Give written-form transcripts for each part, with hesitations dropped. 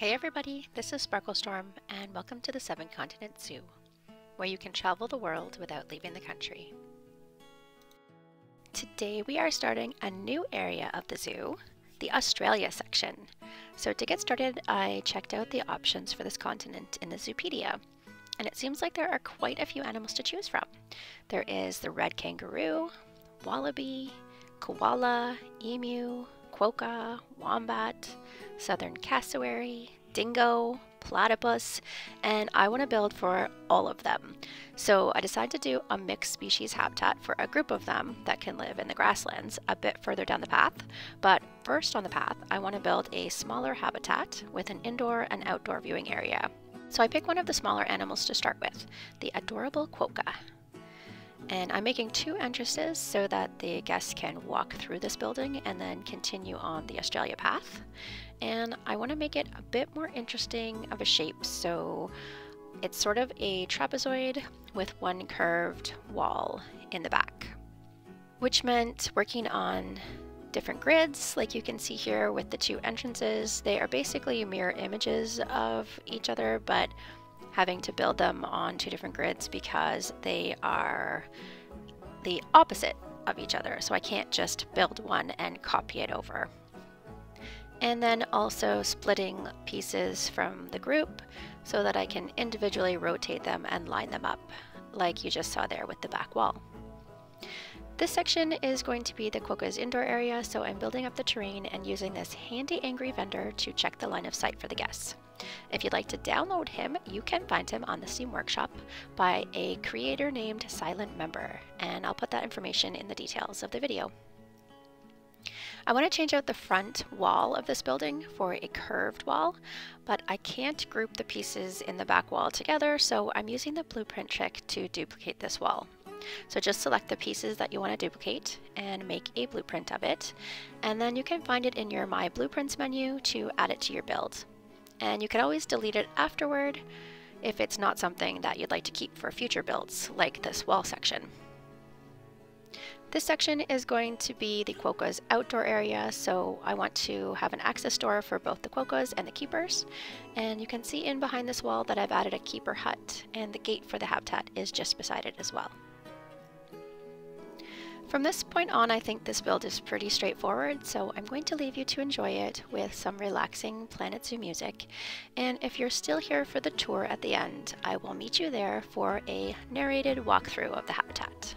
Hey everybody, this is Sparklestorm and welcome to the 7-Continent Zoo, where you can travel the world without leaving the country. Today we are starting a new area of the zoo, the Australia section. So to get started, I checked out the options for this continent in the Zoopedia, and it seems like there are quite a few animals to choose from. There is the red kangaroo, wallaby, koala, emu, quokka, wombat, southern cassowary, dingo, platypus, and I want to build for all of them. So I decided to do a mixed species habitat for a group of them that can live in the grasslands a bit further down the path. But first on the path, I want to build a smaller habitat with an indoor and outdoor viewing area. So I picked one of the smaller animals to start with, the adorable quokka. And I'm making 2 entrances so that the guests can walk through this building and then continue on the Australia path. And I want to make it a bit more interesting of a shape, so it's sort of a trapezoid with one curved wall in the back, which meant working on different grids like you can see here with the 2 entrances. They are basically mirror images of each other, but having to build them on 2 different grids because they are the opposite of each other. So I can't just build one and copy it over. And then also splitting pieces from the group so that I can individually rotate them and line them up like you just saw there with the back wall. This section is going to be the quokka's indoor area, so I'm building up the terrain and using this handy angry vendor to check the line of sight for the guests. If you'd like to download him, you can find him on the Steam Workshop by a creator named Silent Member, and I'll put that information in the details of the video. I want to change out the front wall of this building for a curved wall, but I can't group the pieces in the back wall together, so I'm using the blueprint trick to duplicate this wall. So just select the pieces that you want to duplicate and make a blueprint of it, and then you can find it in your My Blueprints menu to add it to your build. And you can always delete it afterward if it's not something that you'd like to keep for future builds, like this wall section. This section is going to be the quokka's outdoor area, so I want to have an access door for both the quokkas and the keepers. And you can see in behind this wall that I've added a keeper hut, and the gate for the habitat is just beside it as well. From this point on, I think this build is pretty straightforward, so I'm going to leave you to enjoy it with some relaxing Planet Zoo music. And if you're still here for the tour at the end, I will meet you there for a narrated walkthrough of the habitat.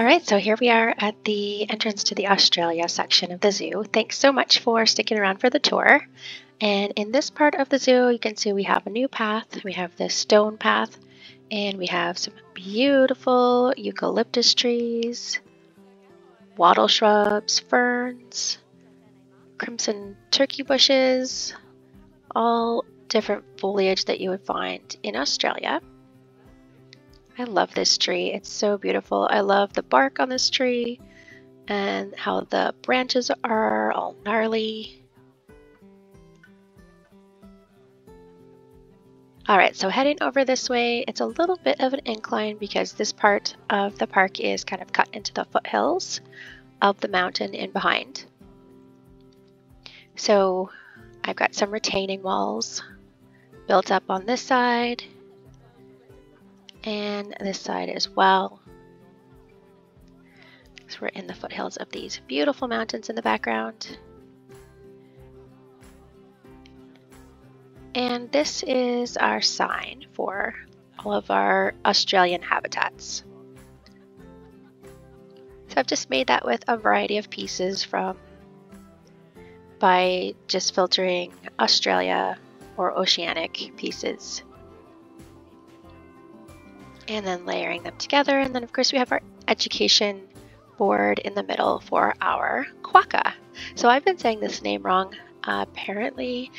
All right, so here we are at the entrance to the Australia section of the zoo. Thanks so much for sticking around for the tour. And in this part of the zoo, you can see we have a new path. We have this stone path, and we have some beautiful eucalyptus trees, wattle shrubs, ferns, crimson turkey bushes, all different foliage that you would find in Australia. I love this tree. It's so beautiful. I love the bark on this tree and how the branches are all gnarly. All right, so heading over this way, it's a little bit of an incline because this part of the park is kind of cut into the foothills of the mountain in behind. So I've got some retaining walls built up on this side and this side as well. So we're in the foothills of these beautiful mountains in the background. And this is our sign for all of our Australian habitats. So I've just made that with a variety of pieces by just filtering Australia or oceanic pieces. And then layering them together. And then of course we have our education board in the middle for our quokka. So I've been saying this name wrong. Apparently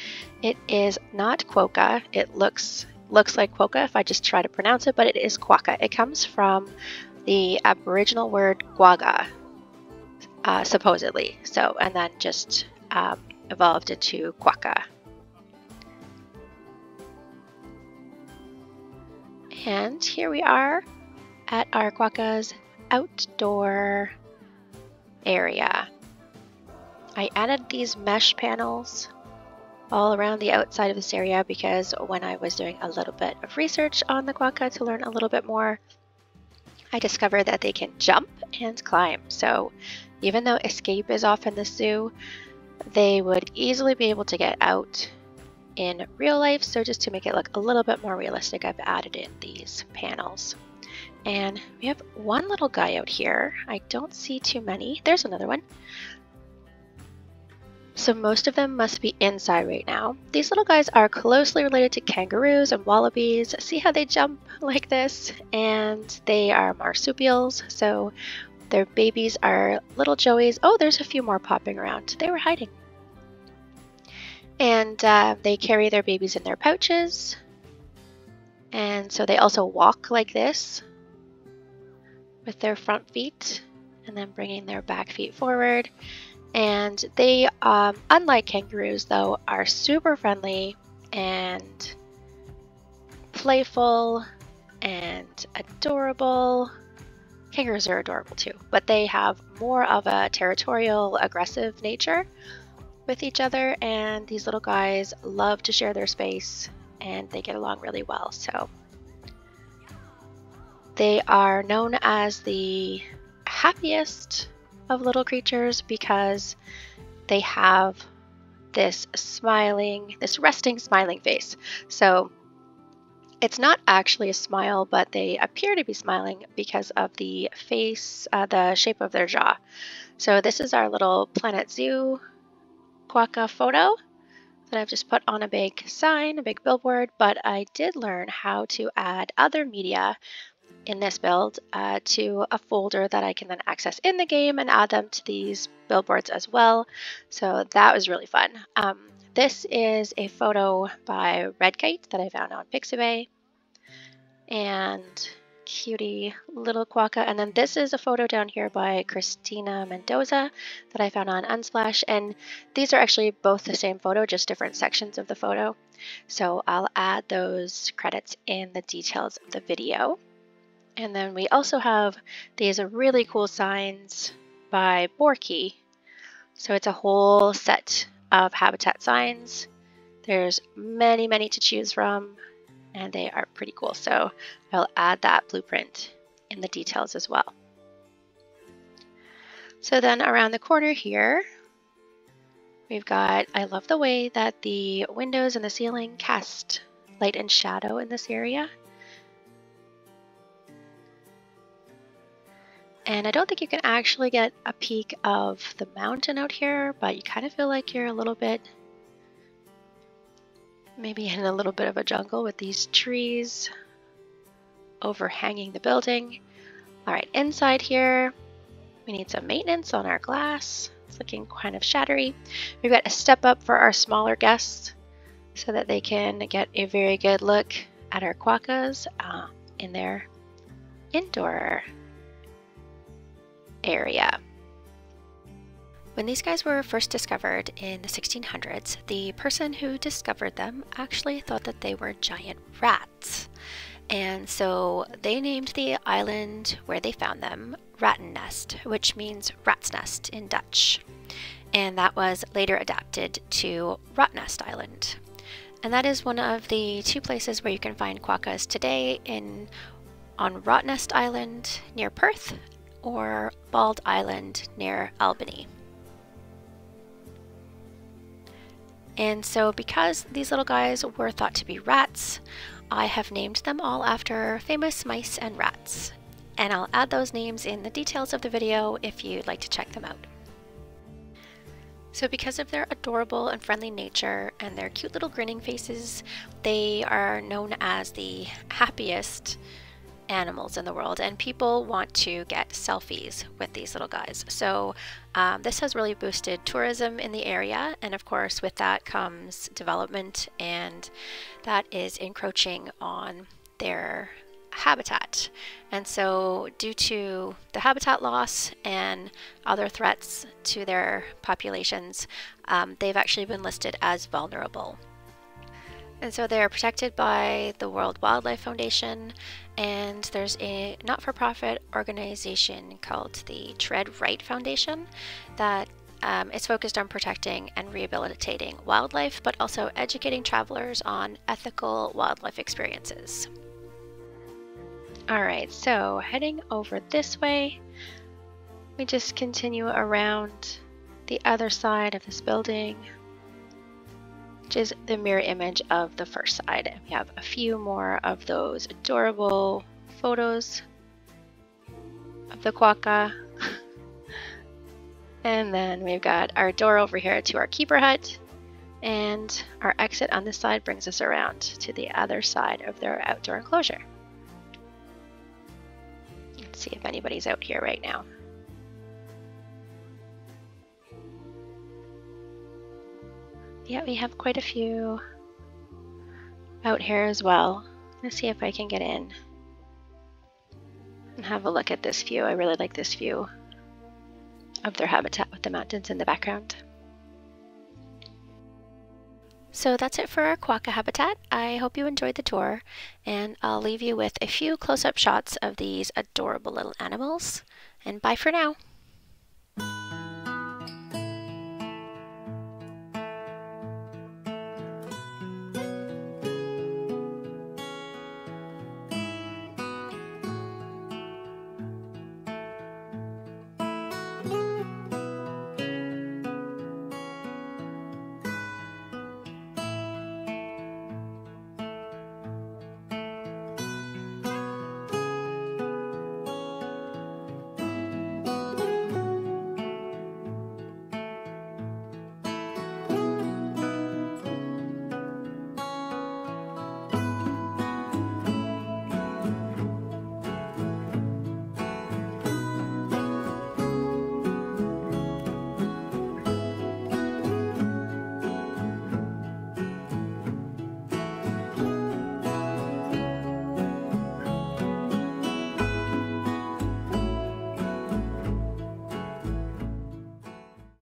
it is not quokka. It looks like quokka if I just try to pronounce it, but it is quokka. It comes from the Aboriginal word quagga, supposedly. So, and then just evolved into quokka. And here we are at our quokka's outdoor area. I added these mesh panels all around the outside of this area because when I was doing a little bit of research on the quokka to learn a little bit more, I discovered that they can jump and climb. So even though escape is off in the zoo, they would easily be able to get out in real life. So just to make it look a little bit more realistic, I've added in these panels. And we have one little guy out here. I don't see too many. There's another one. So most of them must be inside right now. These little guys are closely related to kangaroos and wallabies. See how they jump like this? And they are marsupials. So their babies are little joeys. Oh, there's a few more popping around. They were hiding. And they carry their babies in their pouches. And so they also walk like this with their front feet and then bringing their back feet forward. And they, unlike kangaroos though, are super friendly and playful and adorable. Kangaroos are adorable too, but they have more of a territorial, aggressive nature with each other, and these little guys love to share their space and they get along really well. So they are known as the happiest of little creatures because they have this resting smiling face. So it's not actually a smile, but they appear to be smiling because of the face, the shape of their jaw. So this is our little Planet Zoo quokka photo that I've just put on a big sign, a big billboard, but I did learn how to add other media in this build to a folder that I can then access in the game and add them to these billboards as well. So that was really fun. This is a photo by Redkite that I found on Pixabay, and cutie little quokka. And then this is a photo down here by Christina Mendoza that I found on Unsplash, and these are actually both the same photo, just different sections of the photo. So I'll add those credits in the details of the video. And then we also have these really cool signs by Borkey. So it's a whole set of habitat signs. There's many, many to choose from, and they are pretty cool. So I'll add that blueprint in the details as well. So then around the corner here, we've got, I love the way that the windows and the ceiling cast light and shadow in this area. And I don't think you can actually get a peek of the mountain out here, but you kind of feel like you're a little bit, maybe in a little bit of a jungle with these trees overhanging the building. All right, inside here, we need some maintenance on our glass. It's looking kind of shattery. We've got a step up for our smaller guests so that they can get a very good look at our quokkas in their indoor area. When these guys were first discovered in the 1600s, the person who discovered them actually thought that they were giant rats. And so they named the island where they found them Rattennest, which means rat's nest in Dutch. And that was later adapted to Rottnest Island. And that is one of the two places where you can find quokkas today, on Rottnest Island near Perth or Bald Island near Albany. And so because these little guys were thought to be rats, I have named them all after famous mice and rats. And I'll add those names in the details of the video if you'd like to check them out. So because of their adorable and friendly nature and their cute little grinning faces, they are known as the happiest animals in the world, and people want to get selfies with these little guys. So this has really boosted tourism in the area, and of course with that comes development, and that is encroaching on their habitat. And so due to the habitat loss and other threats to their populations, they've actually been listed as vulnerable. And so they are protected by the World Wildlife Foundation, and there's a not-for-profit organization called the Tread Right Foundation that is focused on protecting and rehabilitating wildlife, but also educating travelers on ethical wildlife experiences. Alright, so heading over this way, we just continue around the other side of this building, which is the mirror image of the first side. And we have a few more of those adorable photos of the quokka. And then we've got our door over here to our keeper hut, and our exit on this side brings us around to the other side of their outdoor enclosure. Let's see if anybody's out here right now. Yeah, we have quite a few out here as well. Let's see if I can get in and have a look at this view. I really like this view of their habitat with the mountains in the background. So that's it for our quokka habitat. I hope you enjoyed the tour, and I'll leave you with a few close-up shots of these adorable little animals. And bye for now.